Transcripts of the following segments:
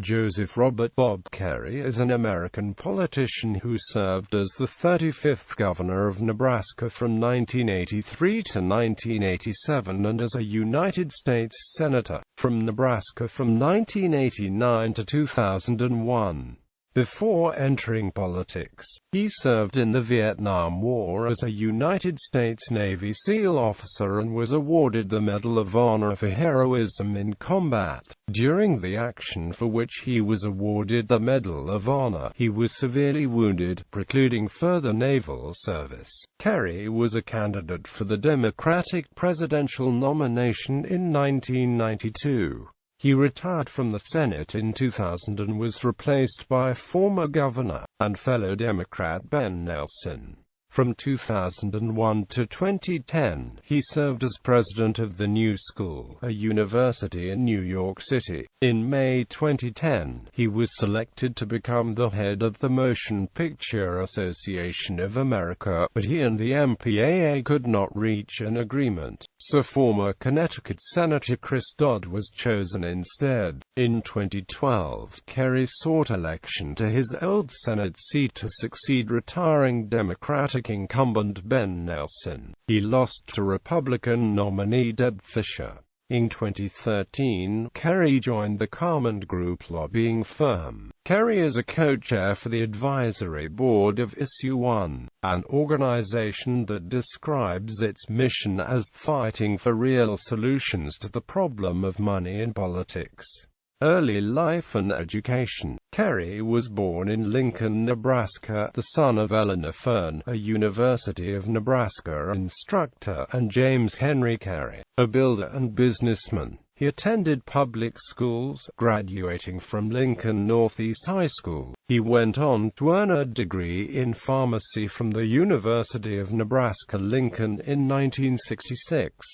Joseph Robert Bob Kerrey is an American politician who served as the 35th Governor of Nebraska from 1983 to 1987 and as a United States Senator from Nebraska from 1989 to 2001. Before entering politics, he served in the Vietnam War as a United States Navy SEAL officer and was awarded the Medal of Honor for heroism in combat. During the action for which he was awarded the Medal of Honor, he was severely wounded, precluding further naval service. Kerrey was a candidate for the Democratic presidential nomination in 1992. He retired from the Senate in 2000 and was replaced by former Governor and fellow Democrat Ben Nelson. From 2001 to 2010, he served as president of the New School, a university in New York City. In May 2010, he was selected to become the head of the Motion Picture Association of America, but he and the MPAA could not reach an agreement, so former Connecticut Senator Chris Dodd was chosen instead. In 2012, Kerrey sought election to his old Senate seat to succeed retiring Democratic incumbent Ben Nelson. He lost to Republican nominee Deb Fischer. In 2013, Kerrey joined the Carmond Group lobbying firm. Kerrey is a co-chair for the advisory board of Issue One, an organization that describes its mission as fighting for real solutions to the problem of money in politics. Early life and education. Kerrey was born in Lincoln, Nebraska, the son of Eleanor Fern, a University of Nebraska instructor, and James Henry Kerrey, a builder and businessman. He attended public schools, graduating from Lincoln Northeast High School. He went on to earn a degree in pharmacy from the University of Nebraska-Lincoln in 1966.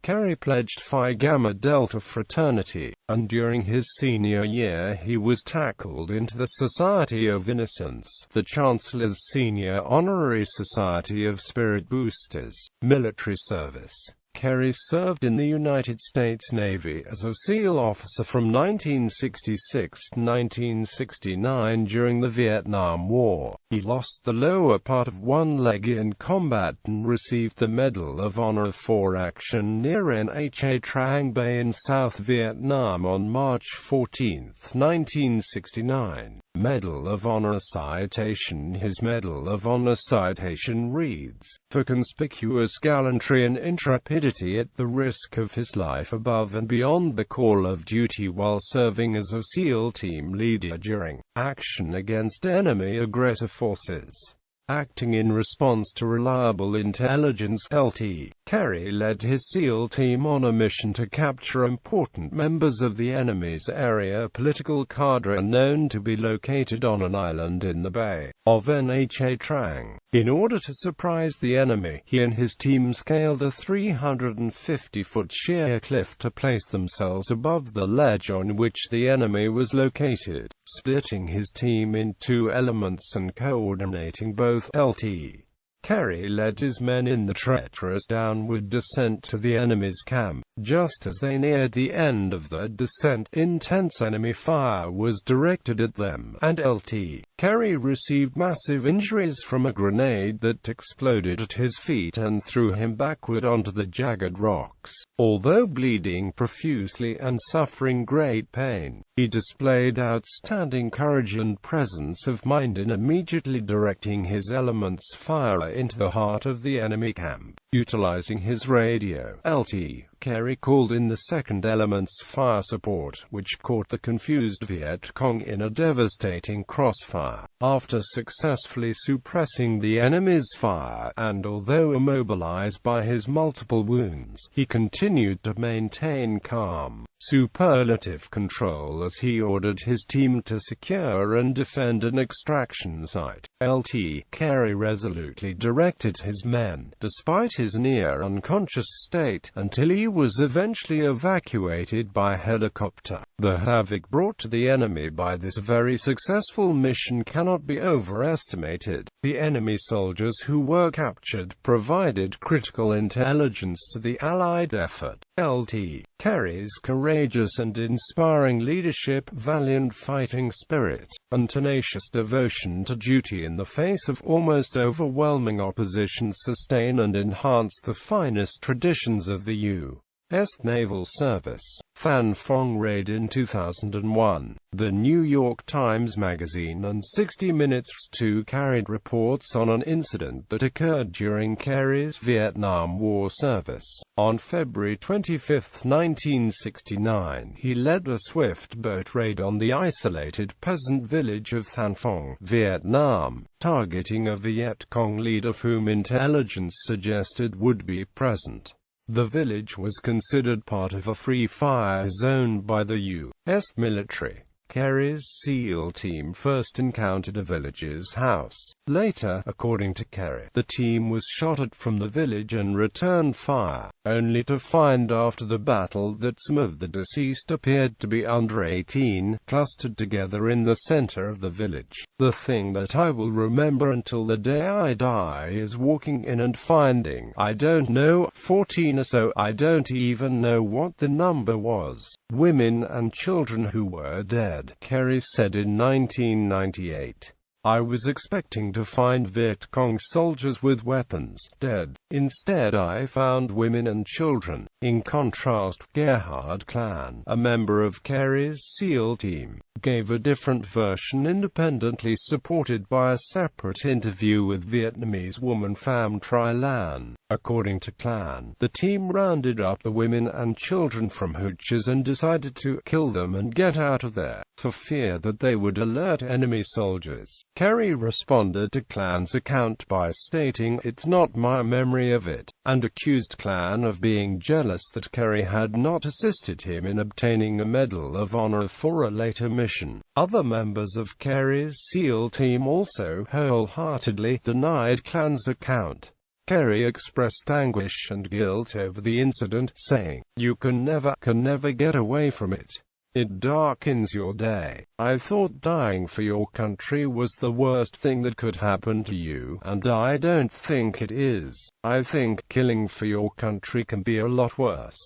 Kerrey pledged Phi Gamma Delta fraternity, and during his senior year he was tackled into the Society of Innocents, the Chancellor's senior honorary society of spirit boosters. Military service. Kerrey served in the United States Navy as a SEAL officer from 1966 to 1969 during the Vietnam War. He lost the lower part of one leg in combat and received the Medal of Honor for action near Nha Trang Bay in South Vietnam on March 14, 1969. Medal of Honor citation. His Medal of Honor citation reads, "For conspicuous gallantry and intrepidity at the risk of his life above and beyond the call of duty while serving as a SEAL team leader during action against enemy aggressor forces." Acting in response to reliable intelligence (LT), Kerrey led his SEAL team on a mission to capture important members of the enemy's area political cadre known to be located on an island in the Bay of Nha Trang. In order to surprise the enemy, he and his team scaled a 350-foot sheer cliff to place themselves above the ledge on which the enemy was located, splitting his team in two elements and coordinating both LT. Kerrey led his men in the treacherous downward descent to the enemy's camp. Just as they neared the end of the descent, intense enemy fire was directed at them, and LT. Kerrey received massive injuries from a grenade that exploded at his feet and threw him backward onto the jagged rocks. Although bleeding profusely and suffering great pain, he displayed outstanding courage and presence of mind in immediately directing his element's fire into the heart of the enemy camp. Utilizing his radio, LT. Kerrey called in the second element's fire support, which caught the confused Viet Cong in a devastating crossfire. After successfully suppressing the enemy's fire, and although immobilized by his multiple wounds, he continued to maintain calm, superlative control as he ordered his team to secure and defend an extraction site. LT. Kerrey resolutely directed his men, despite his near-unconscious state, until he was eventually evacuated by helicopter. The havoc brought to the enemy by this very successful mission cannot be overestimated. The enemy soldiers who were captured provided critical intelligence to the Allied effort. LT. Kerrey's courageous and inspiring leadership, valiant fighting spirit, and tenacious devotion to duty in the face of almost overwhelming opposition sustain and enhance the finest traditions of the U.S. Naval Service. Than Phong raid in 2001. The New York Times Magazine and 60 Minutes too carried reports on an incident that occurred during Kerrey's Vietnam War service. On February 25, 1969, he led a swift boat raid on the isolated peasant village of Than Phong, Vietnam, targeting a Viet Cong leader whom intelligence suggested would be present. The village was considered part of a free fire zone by the U.S. military. Kerrey's SEAL team first encountered a village's house. Later, according to Kerrey, the team was shot at from the village and returned fire, only to find after the battle that some of the deceased appeared to be under 18, clustered together in the center of the village. The thing that I will remember until the day I die is walking in and finding, I don't know, 14 or so, I don't even know what the number was, women and children who were dead, Kerrey said in 1998. I was expecting to find Viet Cong soldiers with weapons, dead. Instead I found women and children. In contrast, Gerhard Clan, a member of Kerrey's SEAL team, gave a different version independently supported by a separate interview with Vietnamese woman Pham Tri Lan. According to Clan, the team rounded up the women and children from hooches and decided to kill them and get out of there, for fear that they would alert enemy soldiers. Kerrey responded to Clan's account by stating, "It's not my memory of it," and accused Clan of being jealous that Kerrey had not assisted him in obtaining a Medal of Honor for a later mission. Other members of Kerrey's SEAL team also wholeheartedly denied Clan's account. Kerrey expressed anguish and guilt over the incident, saying, "You can never get away from it. It darkens your day. I thought dying for your country was the worst thing that could happen to you, and I don't think it is. I think killing for your country can be a lot worse."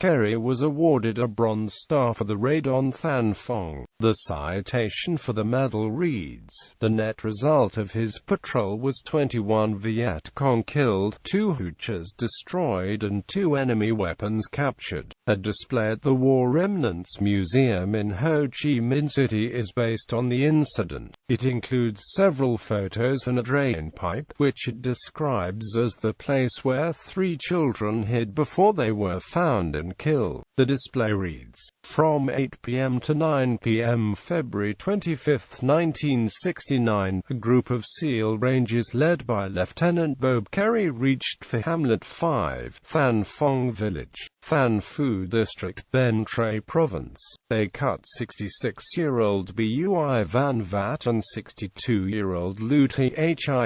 Kerrey was awarded a Bronze Star for the raid on Than Phong. The citation for the medal reads, "The net result of his patrol was 21 Viet Cong killed, 2 hooches destroyed and 2 enemy weapons captured." A display at the War Remnants Museum in Ho Chi Minh City is based on the incident. It includes several photos and a drain pipe, which it describes as the place where 3 children hid before they were found and killed. The display reads, "From 8 p.m. to 9 p.m. February 25, 1969, a group of SEAL Rangers led by Lieutenant Bob Kerrey reached for Hamlet 5, Than Phong Village, Than Phu District, Ben Tre Province. They cut 66-year-old Bui Van Vat and 62-year-old Lu Thi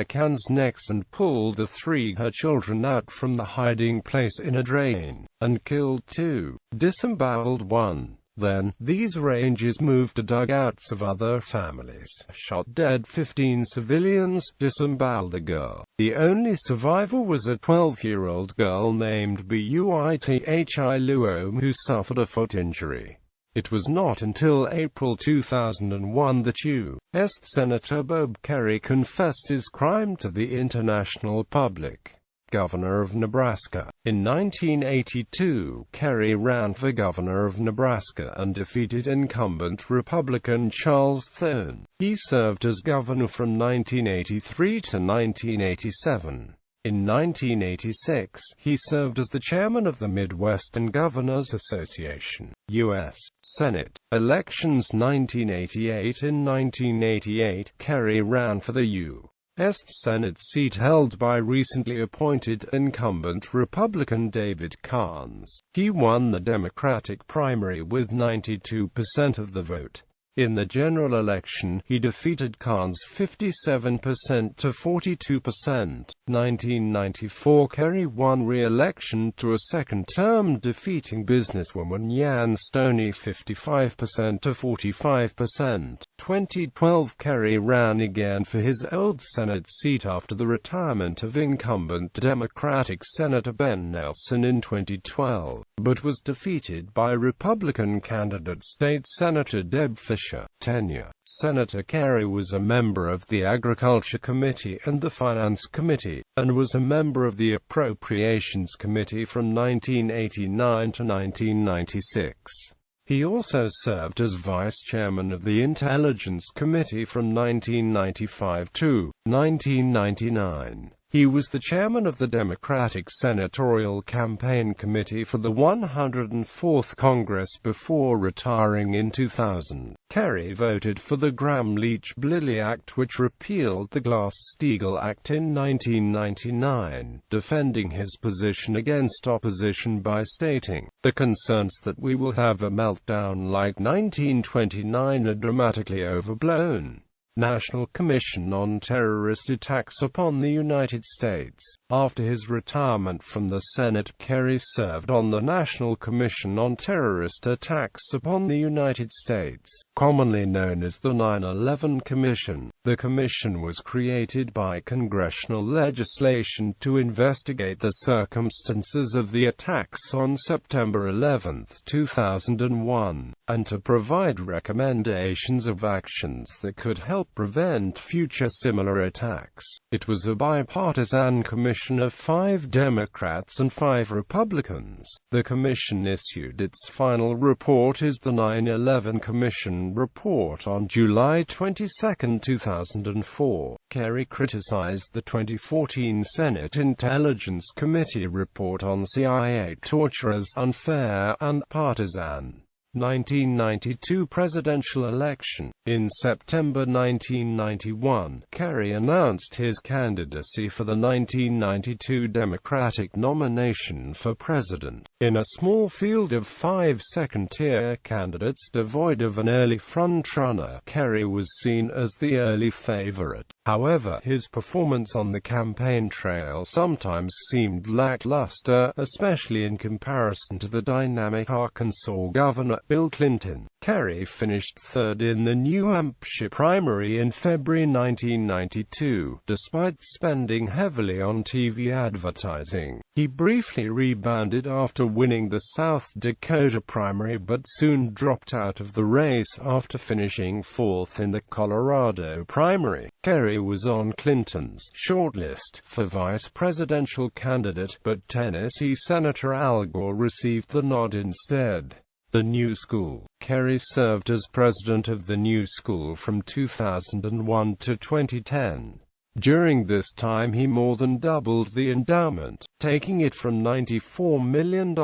Can's necks and pulled the 3 her children out from the hiding place in a drain, and killed 2, disemboweled 1. Then, these Rangers moved to dugouts of other families, shot dead 15 civilians, disemboweled a girl. The only survivor was a 12-year-old girl named Bui Thi Luom who suffered a foot injury." It was not until April 2001 that U.S. Senator Bob Kerrey confessed his crime to the international public. Governor of Nebraska. In 1982, Kerrey ran for governor of Nebraska and defeated incumbent Republican Charles Thune. He served as governor from 1983 to 1987. In 1986, he served as the chairman of the Midwestern Governors Association. U.S. Senate elections 1988. In 1988, Kerrey ran for the U.S. Senate seat held by recently appointed incumbent Republican David Carnes. He won the Democratic primary with 92% of the vote. In the general election, he defeated Carnes 57% to 42%. 1994, Kerrey won re-election to a second term, defeating businesswoman Yan Stoney 55% to 45%. 2012, Kerrey ran again for his old Senate seat after the retirement of incumbent Democratic Senator Ben Nelson in 2012, but was defeated by Republican candidate State Senator Deb Fischer. Tenure: Senator Kerrey was a member of the Agriculture Committee and the Finance Committee, and was a member of the Appropriations Committee from 1989 to 1996. He also served as Vice Chairman of the Intelligence Committee from 1995 to 1999. He was the chairman of the Democratic Senatorial Campaign Committee for the 104th Congress before retiring in 2000. Kerrey voted for the Gramm-Leach-Bliley Act, which repealed the Glass-Steagall Act in 1999, defending his position against opposition by stating, "The concerns that we will have a meltdown like 1929 are dramatically overblown." National Commission on Terrorist Attacks upon the United States. After his retirement from the Senate, Kerrey served on the National Commission on Terrorist Attacks upon the United States, commonly known as the 9/11 Commission. The commission was created by congressional legislation to investigate the circumstances of the attacks on September 11, 2001, and to provide recommendations of actions that could help prevent future similar attacks. It was a bipartisan commission of 5 Democrats and 5 Republicans. The commission issued its final report as the 9/11 Commission Report on July 22, 2004. Kerrey criticized the 2014 Senate Intelligence Committee report on CIA torture as unfair and partisan. 1992 presidential election. In September 1991, Kerrey announced his candidacy for the 1992 Democratic nomination for president. In a small field of 5 second-tier candidates devoid of an early frontrunner, Kerrey was seen as the early favorite. However, his performance on the campaign trail sometimes seemed lackluster, especially in comparison to the dynamic Arkansas Governor Bill Clinton. Kerrey finished third in the New Hampshire primary in February 1992, despite spending heavily on TV advertising. He briefly rebounded after winning the South Dakota primary but soon dropped out of the race after finishing 4th in the Colorado primary. Kerrey was on Clinton's shortlist for vice presidential candidate, but Tennessee Senator Al Gore received the nod instead. The New School. Kerrey served as president of the New School from 2001 to 2010. During this time he more than doubled the endowment, taking it from $94 million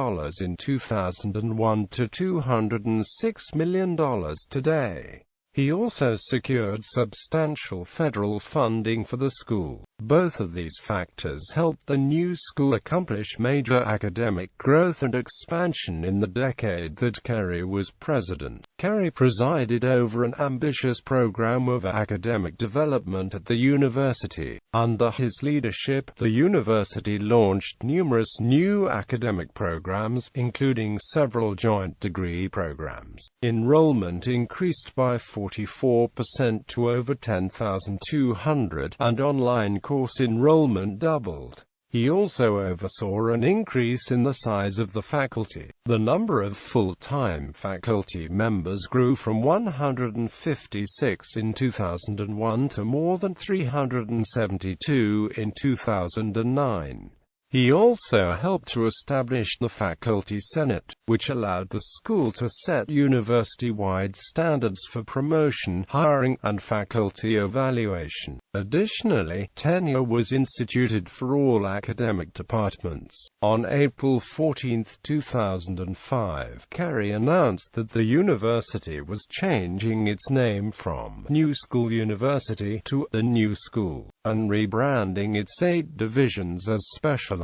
in 2001 to $206 million today. He also secured substantial federal funding for the school. Both of these factors helped the new school accomplish major academic growth and expansion in the decade that Kerrey was president. Kerrey presided over an ambitious program of academic development at the university. Under his leadership, the university launched numerous new academic programs, including several joint degree programs. Enrollment increased by 44% to over 10,200, and online course enrollment doubled. He also oversaw an increase in the size of the faculty. The number of full-time faculty members grew from 156 in 2001 to more than 372 in 2009. He also helped to establish the Faculty Senate, which allowed the school to set university-wide standards for promotion, hiring, and faculty evaluation. Additionally, tenure was instituted for all academic departments. On April 14, 2005, Kerrey announced that the university was changing its name from New School University to The New School, and rebranding its 8 divisions as specialized,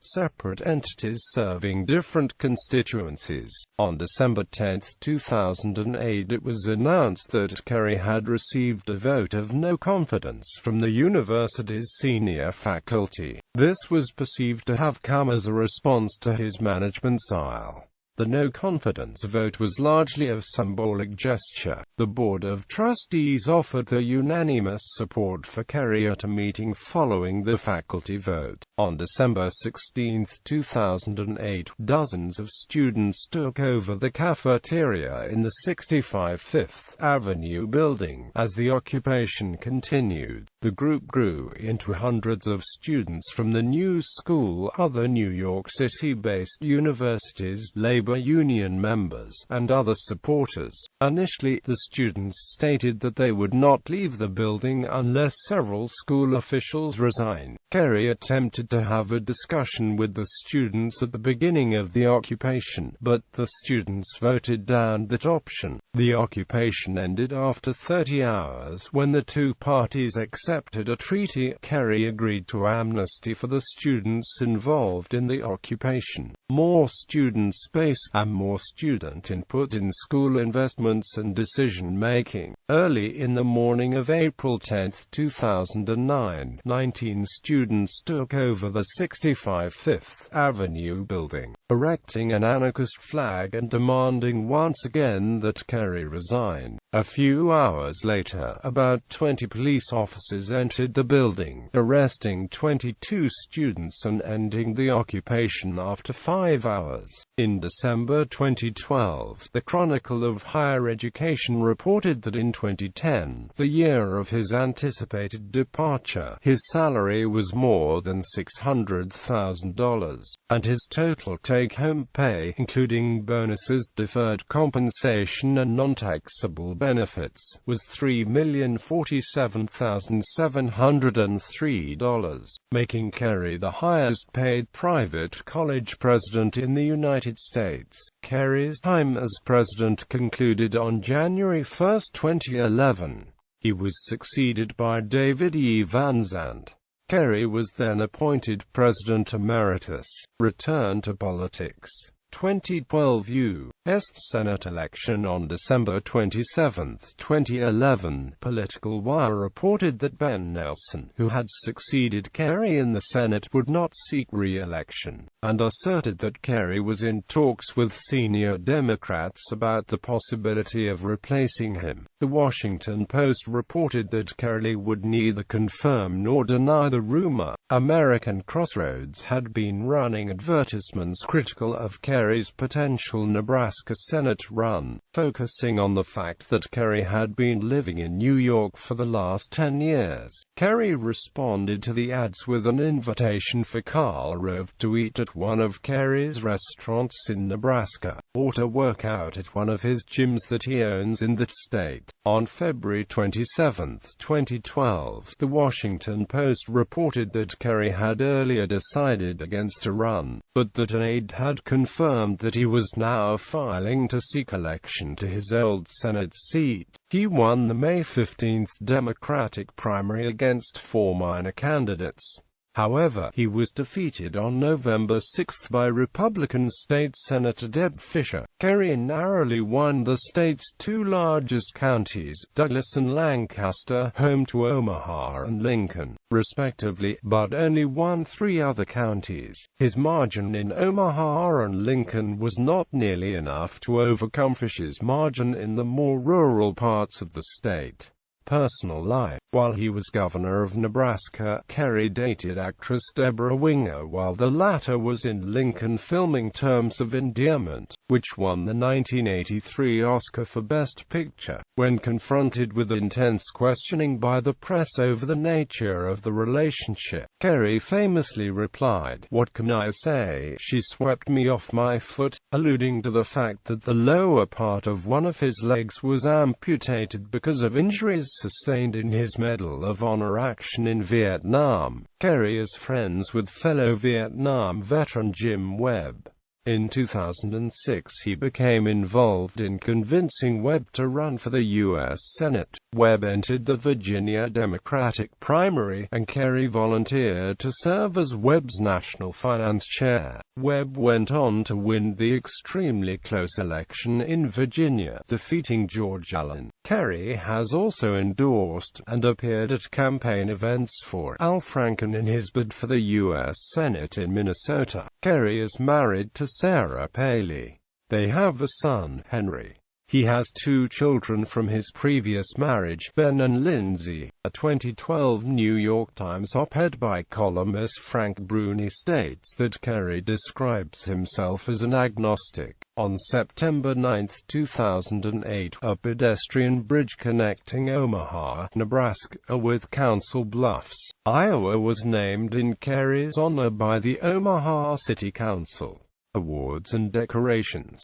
separate entities serving different constituencies. On December 10, 2008, it was announced that Kerrey had received a vote of no confidence from the university's senior faculty. This was perceived to have come as a response to his management style. The no-confidence vote was largely a symbolic gesture. The Board of Trustees offered their unanimous support for Kerrey at a meeting following the faculty vote. On December 16, 2008, dozens of students took over the cafeteria in the 65 Fifth Avenue building. As the occupation continued, the group grew into hundreds of students from the New School, other New York City-based universities, labor union members, and other supporters. Initially, the students stated that they would not leave the building unless several school officials resigned. Kerrey attempted to have a discussion with the students at the beginning of the occupation, but the students voted down that option. The occupation ended after 30 hours when the two parties accepted a treaty. Kerrey agreed to amnesty for the students involved in the occupation, more student space, and more student input in school investments and decision-making. Early in the morning of April 10, 2009, 19 students took over the 65 Fifth Avenue building, erecting an anarchist flag and demanding once again that Kerrey resign. A few hours later, about 20 police officers entered the building, arresting 22 students and ending the occupation after 5 hours. In December 2012, the Chronicle of Higher Education reported that in 2010, the year of his anticipated departure, his salary was more than $600,000, and his total take-home pay, including bonuses, deferred compensation and non-taxable benefits, was $3,047,703, making Kerrey the highest-paid private college president in the United States. Kerrey's time as president concluded on January 1, 2011. He was succeeded by David E. Van Zandt. Kerrey was then appointed President Emeritus. Return to politics. 2012 U.S. Senate election. On December 27, 2011, Political Wire reported that Ben Nelson, who had succeeded Kerrey in the Senate, would not seek re-election, and asserted that Kerrey was in talks with senior Democrats about the possibility of replacing him. The Washington Post reported that Kerrey would neither confirm nor deny the rumor. American Crossroads had been running advertisements critical of Kerrey's potential Nebraska Senate run, focusing on the fact that Kerrey had been living in New York for the last 10 years. Kerrey responded to the ads with an invitation for Karl Rove to eat at one of Kerrey's restaurants in Nebraska, or to work out at one of his gyms that he owns in that state. On February 27, 2012, the Washington Post reported that Kerrey had earlier decided against a run, but that an aide had confirmed that he was now filing to seek election to his old Senate seat. He won the May 15 Democratic primary against 4 minor candidates. However, he was defeated on November 6 by Republican State Senator Deb Fischer. Kerrey narrowly won the state's 2 largest counties, Douglas and Lancaster, home to Omaha and Lincoln, respectively, but only won 3 other counties. His margin in Omaha and Lincoln was not nearly enough to overcome Fischer's margin in the more rural parts of the state. Personal life. While he was governor of Nebraska, Kerrey dated actress Deborah Winger while the latter was in Lincoln filming Terms of Endearment, which won the 1983 Oscar for Best Picture. When confronted with intense questioning by the press over the nature of the relationship, Kerrey famously replied, "What can I say? She swept me off my foot," alluding to the fact that the lower part of one of his legs was amputated because of injuries sustained in his Medal of Honor action in Vietnam. Kerrey is friends with fellow Vietnam veteran Jim Webb. In 2006 he became involved in convincing Webb to run for the U.S. Senate. Webb entered the Virginia Democratic primary, and Kerrey volunteered to serve as Webb's national finance chair. Webb went on to win the extremely close election in Virginia, defeating George Allen. Kerrey has also endorsed and appeared at campaign events for Al Franken in his bid for the U.S. Senate in Minnesota. Kerrey is married to Sarah Paley. They have a son, Henry. He has 2 children from his previous marriage, Ben and Lindsay. A 2012 New York Times op-ed by columnist Frank Bruni states that Kerrey describes himself as an agnostic. On September 9, 2008, a pedestrian bridge connecting Omaha, Nebraska with Council Bluffs, Iowa was named in Kerrey's honor by the Omaha City Council. Awards and decorations.